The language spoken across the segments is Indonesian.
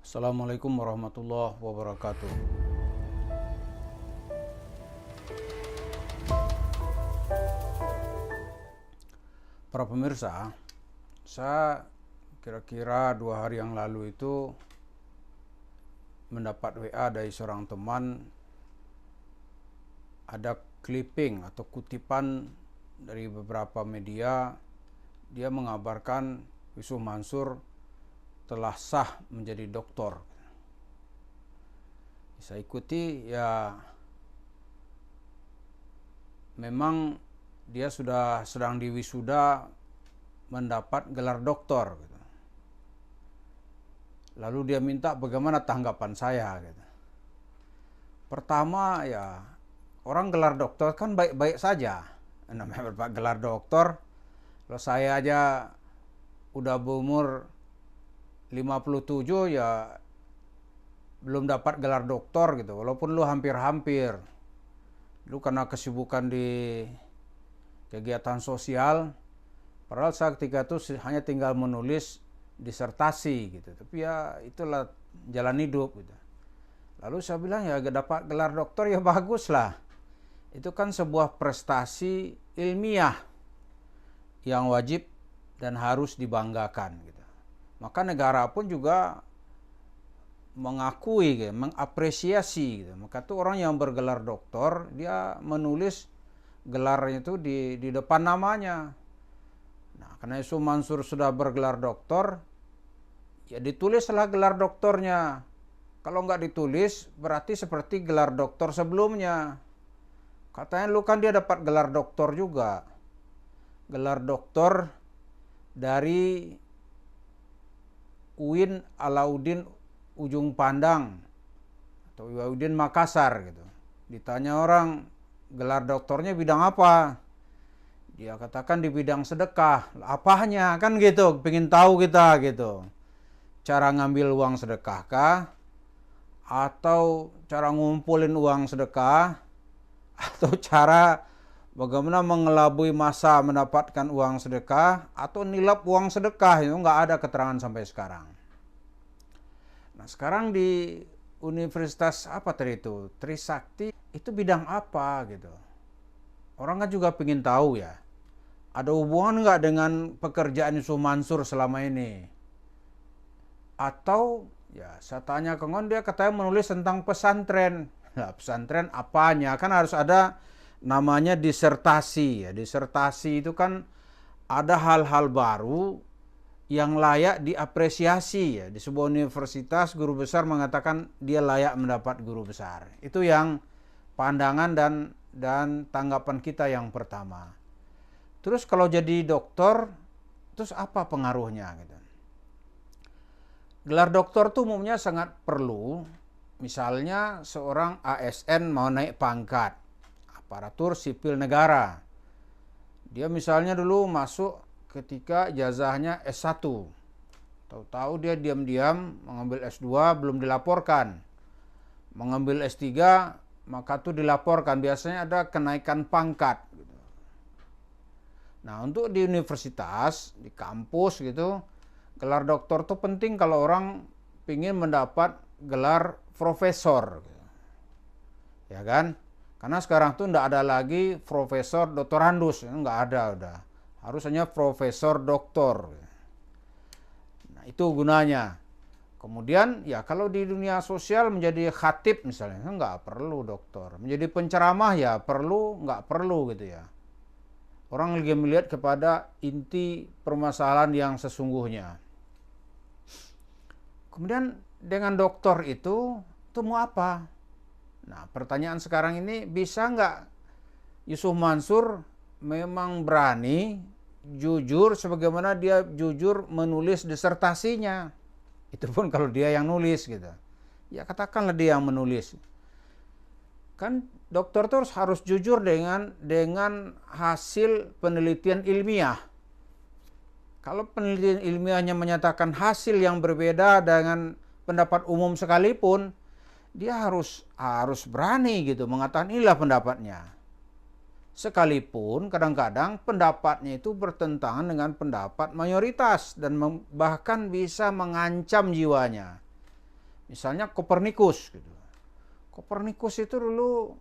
Assalamualaikum warahmatullahi wabarakatuh. Para pemirsa, saya kira-kira 2 hari yang lalu itu mendapat WA dari seorang teman, ada clipping atau kutipan dari beberapa media. Dia mengabarkan Yusuf Mansur telah sah menjadi doktor. Saya ikuti, ya memang dia sudah sedang diwisuda mendapat gelar doktor gitu. Lalu dia minta bagaimana tanggapan saya gitu. Pertama, ya orang gelar doktor kan baik-baik saja. Namanya berapa gelar doktor. Kalau saya aja udah berumur 57 ya belum dapat gelar doktor gitu, walaupun lu hampir-hampir. Lu karena kesibukan di kegiatan sosial, padahal saya ketika itu hanya tinggal menulis disertasi gitu. Tapi ya itulah jalan hidup gitu. Lalu saya bilang ya dapat gelar doktor ya bagus lah. Itu kan sebuah prestasi ilmiah yang wajib dan harus dibanggakan gitu. Maka negara pun juga mengakui, gitu, mengapresiasi gitu. Maka tuh orang yang bergelar doktor, dia menulis gelarnya itu di depan namanya. Nah, karena Yusuf Mansur sudah bergelar doktor, ya ditulislah gelar doktornya. Kalau nggak ditulis, berarti seperti gelar doktor sebelumnya. Katanya lu kan dia dapat gelar doktor juga. Gelar doktor dari UIN Alauddin Ujung Pandang atau UIN Makassar gitu. Ditanya orang, gelar doktornya bidang apa? Dia katakan di bidang sedekah. Apanya? Kan gitu, pengen tahu kita gitu. Cara ngambil uang sedekah kah? Atau cara ngumpulin uang sedekah? Atau cara bagaimana mengelabui masa mendapatkan uang sedekah? Atau nilap uang sedekah? Itu nggak ada keterangan sampai sekarang. Nah, sekarang di Universitas apa tadi itu? Trisakti, itu bidang apa gitu. Orang kan juga pengen tahu ya. Ada hubungan nggak dengan pekerjaan Yusuf Mansur selama ini? Atau ya saya tanya ke Ngon, dia katanya menulis tentang pesantren. Nah, pesantren apanya? Kan harus ada namanya disertasi ya. Disertasi itu kan ada hal-hal baru yang layak diapresiasi ya. Di sebuah universitas guru besar mengatakan dia layak mendapat guru besar. Itu yang pandangan dan tanggapan kita yang pertama. Terus kalau jadi dokter, terus apa pengaruhnya gitu. Gelar dokter tuh umumnya sangat perlu. Misalnya seorang ASN mau naik pangkat, aparatur sipil negara. Dia misalnya dulu masuk ketika ijazahnya S1. Tahu-tahu dia diam-diam mengambil S2 belum dilaporkan. Mengambil S3 maka tuh dilaporkan, biasanya ada kenaikan pangkat gitu. Nah, untuk di universitas, di kampus gitu, gelar doktor tuh penting kalau orang ingin mendapat gelar profesor gitu. Ya kan? Karena sekarang tuh enggak ada lagi profesor doktorandus, enggak ada udah. Harus hanya profesor doktor. Nah, itu gunanya. Kemudian ya kalau di dunia sosial menjadi khatib misalnya, nggak perlu doktor. Menjadi penceramah ya perlu, nggak perlu gitu ya. Orang lagi melihat kepada inti permasalahan yang sesungguhnya. Kemudian dengan doktor itu mau apa? Nah, pertanyaan sekarang ini, bisa nggak Yusuf Mansur memang berani, jujur sebagaimana dia jujur menulis disertasinya. Itu pun kalau dia yang nulis gitu. Ya katakanlah dia yang menulis. Kan dokter terus harus jujur dengan hasil penelitian ilmiah. Kalau penelitian ilmiahnya menyatakan hasil yang berbeda dengan pendapat umum sekalipun, dia harus berani gitu mengatakan inilah pendapatnya. Sekalipun kadang-kadang pendapatnya itu bertentangan dengan pendapat mayoritas dan bahkan bisa mengancam jiwanya. Misalnya Kopernikus gitu. Kopernikus itu dulu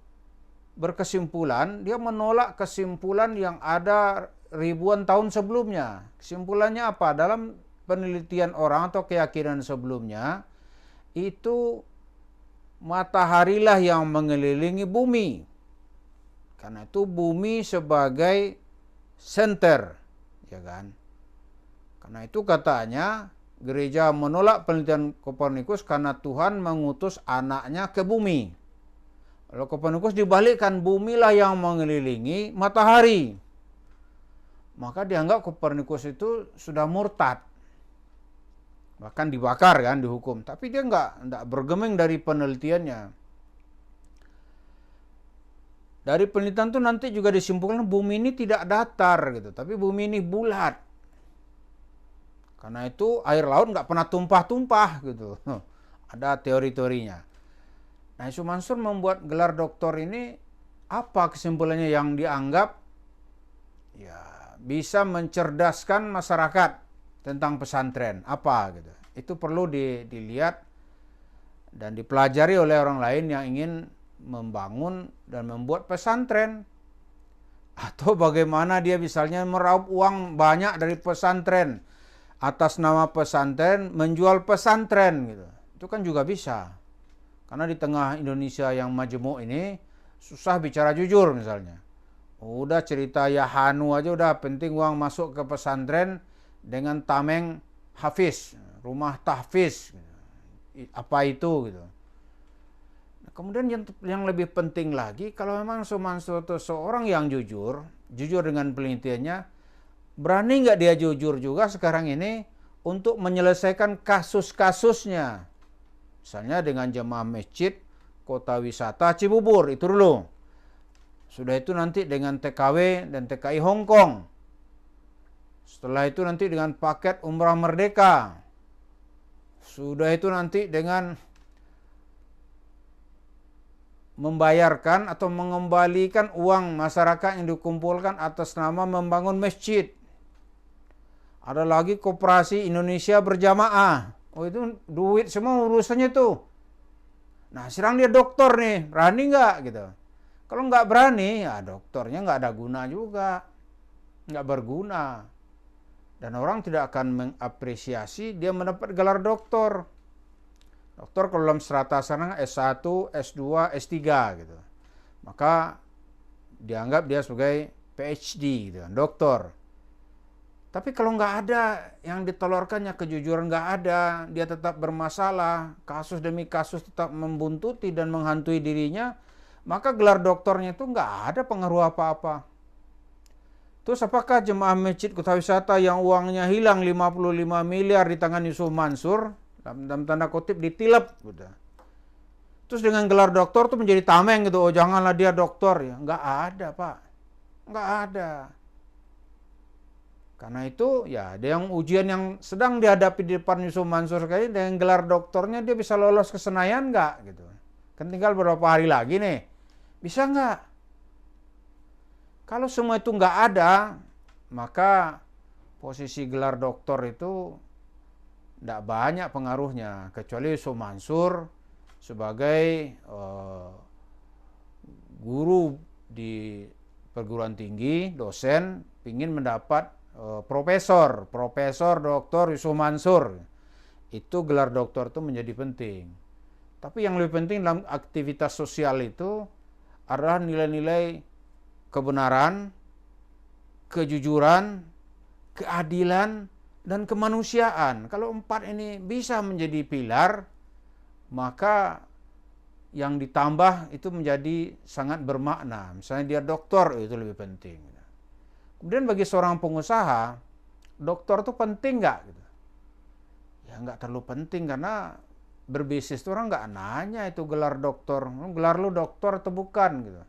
berkesimpulan, dia menolak kesimpulan yang ada ribuan tahun sebelumnya. Kesimpulannya apa? Dalam penelitian orang atau keyakinan sebelumnya, itu mataharilah yang mengelilingi bumi. Karena itu bumi sebagai center, ya kan? Karena itu katanya gereja menolak penelitian Kopernikus karena Tuhan mengutus anaknya ke bumi. Kalau Kopernikus dibalikkan, bumilah yang mengelilingi matahari. Maka dianggap Kopernikus itu sudah murtad. Bahkan dibakar kan, dihukum. Tapi dia enggak bergeming dari penelitiannya. Dari penelitian itu nanti juga disimpulkan bumi ini tidak datar gitu, tapi bumi ini bulat. Karena itu air laut nggak pernah tumpah-tumpah gitu. Ada teori-teorinya. Nah, Yusuf Mansur membuat gelar doktor ini, apa kesimpulannya yang dianggap ya bisa mencerdaskan masyarakat tentang pesantren, apa gitu. Itu perlu dilihat dan dipelajari oleh orang lain yang ingin membangun dan membuat pesantren. Atau bagaimana dia misalnya meraup uang banyak dari pesantren, atas nama pesantren menjual pesantren gitu. Itu kan juga bisa. Karena di tengah Indonesia yang majemuk ini susah bicara jujur misalnya. Udah cerita ya Hanu aja udah penting uang masuk ke pesantren dengan tameng hafiz, rumah tahfiz. Apa itu gitu. Nah, kemudian yang lebih penting lagi, kalau memang Mansur itu seorang yang jujur dengan penelitiannya, berani nggak dia jujur juga sekarang ini untuk menyelesaikan kasus-kasusnya. Misalnya dengan jemaah masjid, kota wisata Cibubur, itu dulu. Sudah itu nanti dengan TKW dan TKI Hong Kong. Setelah itu nanti dengan paket Umrah Merdeka. Sudah itu nanti dengan membayarkan atau mengembalikan uang masyarakat yang dikumpulkan atas nama membangun masjid. Ada lagi koperasi Indonesia berjamaah. Oh itu duit semua urusannya tuh. Nah sekarang dia dokter nih, berani nggak gitu? Kalau nggak berani, ya dokternya nggak ada guna juga. Nggak berguna. Dan orang tidak akan mengapresiasi dia mendapat gelar doktor. Dokter kalau dalam strata sana S1, S2, S3 gitu. Maka dianggap dia sebagai PhD gitu, doktor. Tapi kalau nggak ada yang ditolorkannya, kejujuran nggak ada, dia tetap bermasalah, kasus demi kasus tetap membuntuti dan menghantui dirinya, maka gelar doktornya itu nggak ada pengaruh apa-apa. Terus apakah jemaah masjid kota wisata yang uangnya hilang 55 miliar di tangan Yusuf Mansur, dalam tanda kutip ditilep, gitu. Terus dengan gelar doktor tuh menjadi tameng gitu, oh janganlah dia doktor, ya nggak ada Pak, nggak ada. Karena itu ya ada yang ujian yang sedang dihadapi di depan Yusuf Mansur kayaknya dengan gelar doktornya dia bisa lolos ke Senayan nggak gitu. Kan tinggal beberapa hari lagi nih. Bisa nggak? Kalau semua itu nggak ada, maka posisi gelar doktor itu nggak banyak pengaruhnya. Kecuali Yusuf Mansur sebagai guru di perguruan tinggi, dosen, ingin mendapat Profesor Dr. Yusuf Mansur. Itu gelar doktor itu menjadi penting. Tapi yang lebih penting dalam aktivitas sosial itu adalah nilai-nilai kebenaran, kejujuran, keadilan, dan kemanusiaan. Kalau 4 ini bisa menjadi pilar, maka yang ditambah itu menjadi sangat bermakna. Misalnya dia doktor, itu lebih penting. Kemudian bagi seorang pengusaha, doktor itu penting nggak? Gitu. Ya nggak terlalu penting karena berbisnis itu orang nggak nanya itu gelar doktor, gelar lu doktor atau bukan gitu.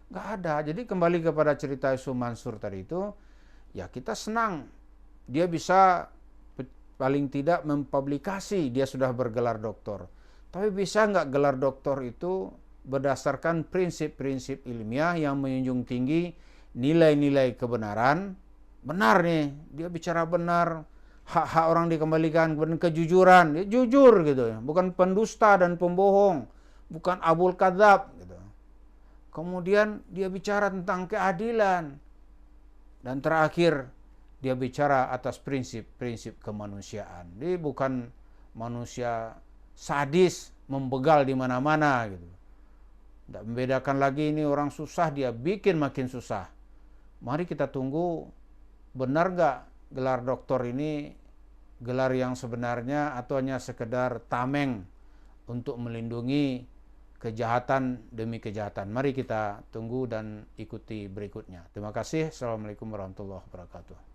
Nggak ada. Jadi kembali kepada cerita Yusuf Mansur tadi itu, ya kita senang dia bisa paling tidak mempublikasi dia sudah bergelar doktor. Tapi bisa nggak gelar doktor itu berdasarkan prinsip-prinsip ilmiah yang menjunjung tinggi nilai-nilai kebenaran, benar nih, dia bicara benar, hak-hak orang dikembalikan, kemudian kejujuran, dia jujur gitu ya, bukan pendusta dan pembohong, bukan abul kadzab gitu. Kemudian dia bicara tentang keadilan, dan terakhir dia bicara atas prinsip-prinsip kemanusiaan. Dia bukan manusia sadis, membegal di mana-mana gitu. Tidak membedakan lagi ini orang susah, dia bikin makin susah. Mari kita tunggu, benar gak gelar doktor ini gelar yang sebenarnya atau hanya sekedar tameng untuk melindungi kejahatan demi kejahatan. Mari kita tunggu dan ikuti berikutnya. Terima kasih. Assalamualaikum warahmatullahi wabarakatuh.